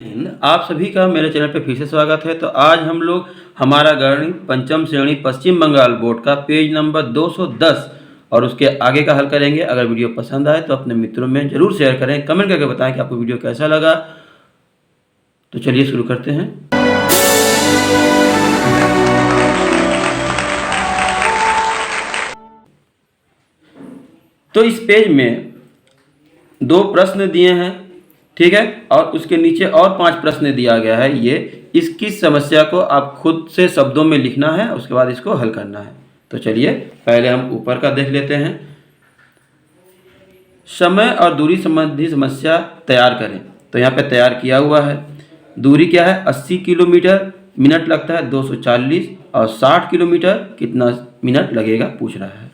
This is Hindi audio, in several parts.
आप सभी का मेरे चैनल पे फिर से स्वागत है। तो आज हम लोग हमारा गणित पंचम श्रेणी पश्चिम बंगाल बोर्ड का पेज नंबर 210 और उसके आगे का हल करेंगे। अगर वीडियो पसंद आए तो अपने मित्रों में ज़रूर शेयर करें, कमेंट करके बताएं कि आपको वीडियो कैसा लगा। तो चलिए शुरू करते हैं। तो इस पेज में दो प्रश्न दिए हैं, ठीक है, और उसके नीचे और 5 प्रश्न दिया गया है। ये इसकी समस्या को आप खुद से शब्दों में लिखना है, उसके बाद इसको हल करना है। तो चलिए पहले हम ऊपर का देख लेते हैं। समय और दूरी संबंधी समस्या तैयार करें। तो यहाँ पे तैयार किया हुआ है। दूरी क्या है? 80 किलोमीटर, मिनट लगता है 240, और 60 किलोमीटर कितना मिनट लगेगा पूछ रहा है।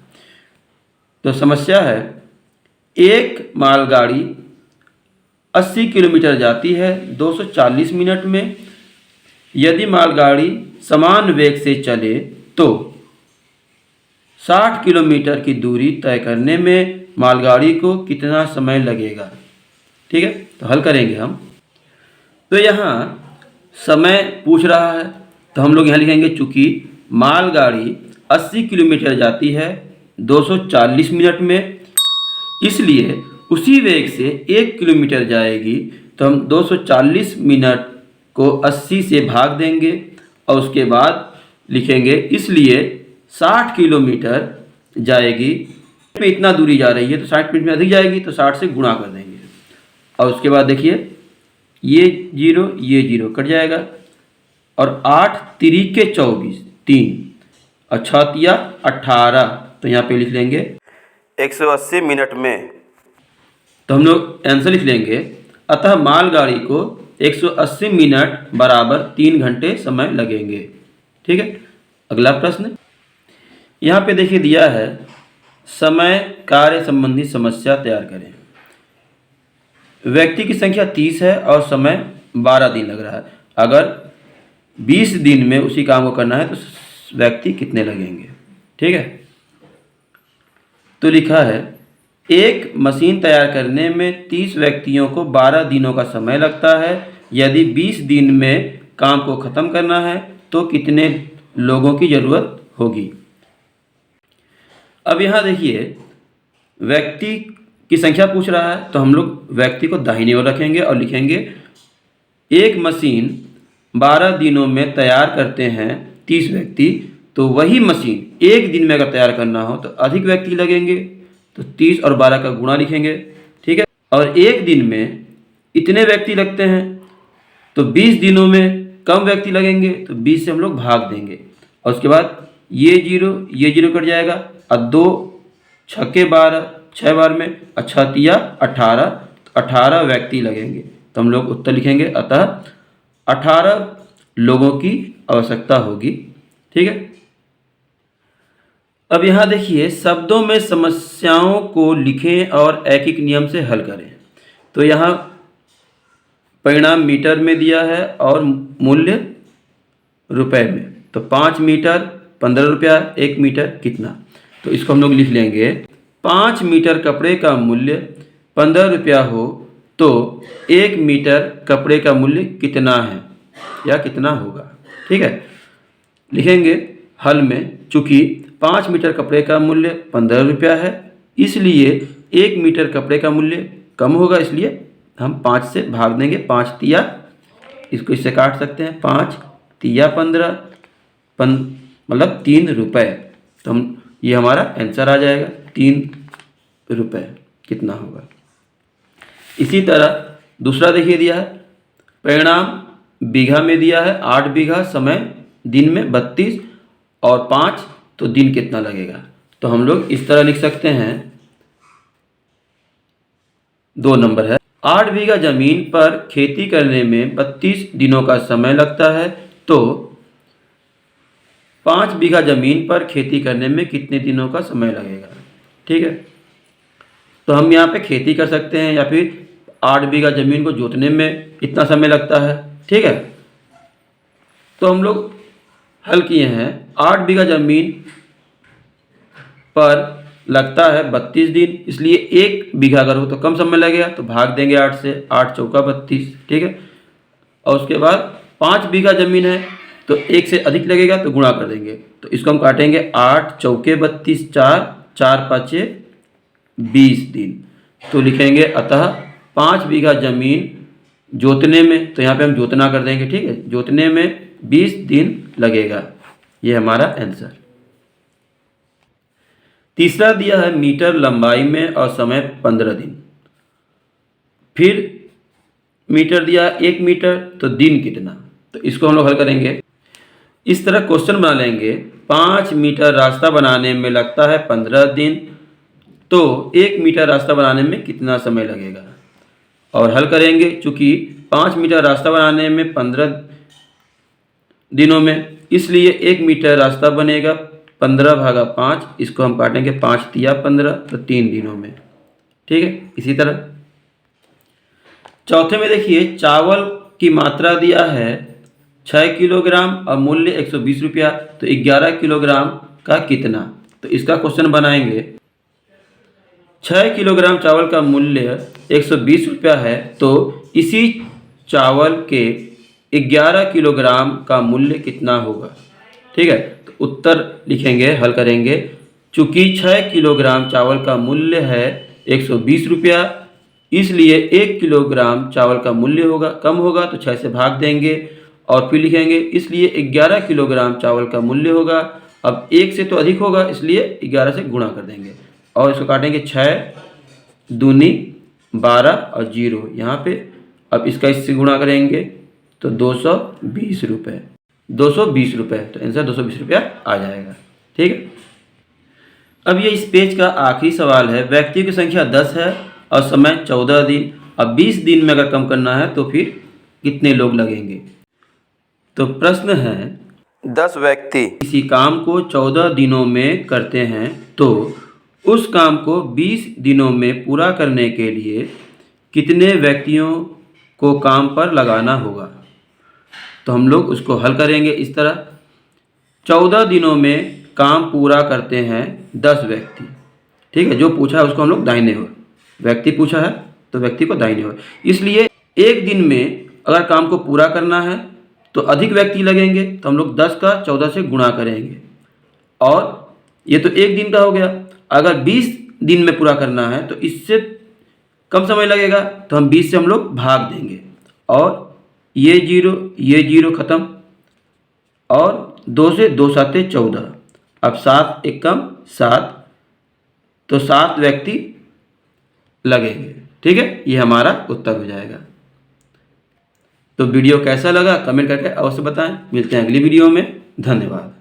तो समस्या है, एक मालगाड़ी 80 किलोमीटर जाती है 240 मिनट में। यदि मालगाड़ी समान वेग से चले तो 60 किलोमीटर की दूरी तय करने में मालगाड़ी को कितना समय लगेगा। ठीक है, तो हल करेंगे हम। तो यहाँ समय पूछ रहा है, तो हम लोग यहाँ लिखेंगे चूँकि मालगाड़ी 80 किलोमीटर जाती है 240 मिनट में, इसलिए उसी वेग से 1 किलोमीटर जाएगी। तो हम 240 मिनट को 80 से भाग देंगे और उसके बाद लिखेंगे इसलिए 60 किलोमीटर जाएगी। में इतना दूरी जा रही है तो 60 मिनट में अधिक जाएगी, तो 60 से गुणा कर देंगे। और उसके बाद देखिए ये जीरो कट जाएगा, और 8 तिरिके 24, 3 और 6 तिया 18। तो यहाँ पे लिख लेंगे 180 मिनट में। तो हम लोग आंसर लिख लेंगे, अतः मालगाड़ी को 180 मिनट बराबर 3 घंटे समय लगेंगे। ठीक है, अगला प्रश्न यहाँ पे देखिए दिया है, समय कार्य संबंधी समस्या तैयार करें। व्यक्ति की संख्या 30 है और समय 12 दिन लग रहा है। अगर 20 दिन में उसी काम को करना है तो व्यक्ति कितने लगेंगे। ठीक है, तो लिखा है एक मशीन तैयार करने में 30 व्यक्तियों को 12 दिनों का समय लगता है। यदि 20 दिन में काम को ख़त्म करना है तो कितने लोगों की ज़रूरत होगी। अब यहाँ देखिए व्यक्ति की संख्या पूछ रहा है, तो हम लोग व्यक्ति को दाहिनी ओर रखेंगे और लिखेंगे एक मशीन 12 दिनों में तैयार करते हैं 30 व्यक्ति, तो वही मशीन एक दिन में अगर तैयार करना हो तो अधिक व्यक्ति लगेंगे। तो 30 और 12 का गुणा लिखेंगे। ठीक है, और एक दिन में इतने व्यक्ति लगते हैं तो 20 दिनों में कम व्यक्ति लगेंगे, तो 20 से हम लोग भाग देंगे। और उसके बाद ये जीरो कट जाएगा, और 2 छक्के 12, 6 बार में, अच्छा तिया 18, तो 18 व्यक्ति लगेंगे। तो हम लोग उत्तर लिखेंगे, अतः 18 लोगों की आवश्यकता होगी। ठीक है, अब यहाँ देखिए शब्दों में समस्याओं को लिखें और एक नियम से हल करें। तो यहाँ परिणाम मीटर में दिया है और मूल्य रुपए में। तो 5 मीटर 15 रुपया, 1 मीटर कितना। तो इसको हम लोग लिख लेंगे 5 मीटर कपड़े का मूल्य 15 रुपया हो तो 1 मीटर कपड़े का मूल्य कितना है या कितना होगा। ठीक है, लिखेंगे हल में चूँकि 5 मीटर कपड़े का मूल्य 15 रुपया है, इसलिए 1 मीटर कपड़े का मूल्य कम होगा, इसलिए हम 5 से भाग देंगे। 5 तिया, इसको इससे काट सकते हैं, 5 तिया 15, मतलब 3 रुपये। तो हम ये हमारा आंसर आ जाएगा, 3 रुपये कितना होगा। इसी तरह दूसरा देखिए दिया है, परिणाम बीघा में दिया है 8 बीघा, समय दिन में 32 और 5, तो दिन कितना लगेगा। तो हम लोग इस तरह लिख सकते हैं, 2 नंबर है, 8 बीघा जमीन पर खेती करने में 32 दिनों का समय लगता है, तो 5 बीघा जमीन पर खेती करने में कितने दिनों का समय लगेगा। ठीक है, तो हम यहाँ पे खेती कर सकते हैं, या फिर 8 बीघा जमीन को जोतने में इतना समय लगता है। ठीक है, तो हम लोग हल किए हैं, 8 बीघा जमीन पर लगता है 32 दिन, इसलिए 1 बीघा अगर हो तो कम समय लगेगा, तो भाग देंगे 8 से, 8 चौका 32। ठीक है, और उसके बाद 5 बीघा ज़मीन है तो 1 से अधिक लगेगा तो गुणा कर देंगे। तो इसको हम काटेंगे 8 चौके 32, 4 5 20 दिन। तो लिखेंगे अतः 5 बीघा ज़मीन जोतने में, तो यहाँ पे हम जोतना कर देंगे, ठीक है, जोतने में 20 दिन लगेगा। ये हमारा आंसर। तीसरा दिया है मीटर लंबाई में और समय 15 दिन। फिर मीटर दिया 1 मीटर तो दिन कितना, तो इसको हम लोग हल करेंगे। इस तरह क्वेश्चन बना लेंगे, 5 मीटर रास्ता बनाने में लगता है 15 दिन, तो 1 मीटर रास्ता बनाने में कितना समय लगेगा। और हल करेंगे, चूँकि 5 मीटर रास्ता बनाने में 15 दिनों में, इसलिए 1 मीटर रास्ता बनेगा 15 भागा 5, इसको हम काटेंगे 5 तिया 15, तो 3 दिनों में, ठीक है। इसी तरह चौथे में देखिए, चावल की मात्रा दिया है 6 किलोग्राम और मूल्य 120 रुपया, तो 11 किलोग्राम का कितना, तो इसका क्वेश्चन बनाएंगे। 6 किलोग्राम चावल का मूल्य 120 रुपया है, तो इसी चावल के 11 किलोग्राम का मूल्य कितना होगा, ठीक है। तो उत्तर लिखेंगे, हल करेंगे। चूँकि 6 किलोग्राम चावल का मूल्य है 120 रुपया, इसलिए 1 किलोग्राम चावल का मूल्य होगा, कम होगा तो 6 से भाग देंगे और फिर लिखेंगे, इसलिए 11 किलोग्राम चावल का मूल्य होगा। अब 1 से तो अधिक होगा, इसलिए 11 से गुणा कर देंगे और इसको काटेंगे 6 दूनी 12 और 0 यहाँ पे। अब इसका इससे गुणा करेंगे तो 220 रुपये, 220 रुपये, तो आंसर 220 रुपया आ जाएगा, ठीक है। अब ये इस पेज का आखिरी सवाल है। व्यक्तियों की संख्या 10 है और समय 14 दिन। अब 20 दिन में अगर कम करना है तो फिर कितने लोग लगेंगे। तो प्रश्न है, 10 व्यक्ति किसी काम को 14 दिनों में करते हैं तो उस काम को 20 दिनों में पूरा करने के लिए कितने व्यक्तियों को काम पर लगाना होगा। तो हम लोग उसको हल करेंगे इस तरह। 14 दिनों में काम पूरा करते हैं 10 व्यक्ति, ठीक है। जो पूछा है उसको हम लोग दाहिने ओर, व्यक्ति पूछा है तो व्यक्ति को दाहिने ओर, इसलिए एक दिन में अगर काम को पूरा करना है तो अधिक व्यक्ति लगेंगे, तो हम लोग 10 का 14 से गुणा करेंगे और ये तो एक दिन का हो गया। अगर 20 दिन में पूरा करना है तो इससे कम समय लगेगा, तो हम 20 से हम लोग भाग देंगे और ये 0 ख़त्म और 2 से 2 7 14, अब 7 एकम 7, तो 7 व्यक्ति लगेंगे, ठीक है। ये हमारा उत्तर हो जाएगा। तो वीडियो कैसा लगा कमेंट करके अवश्य बताएं। मिलते हैं अगली वीडियो में। धन्यवाद।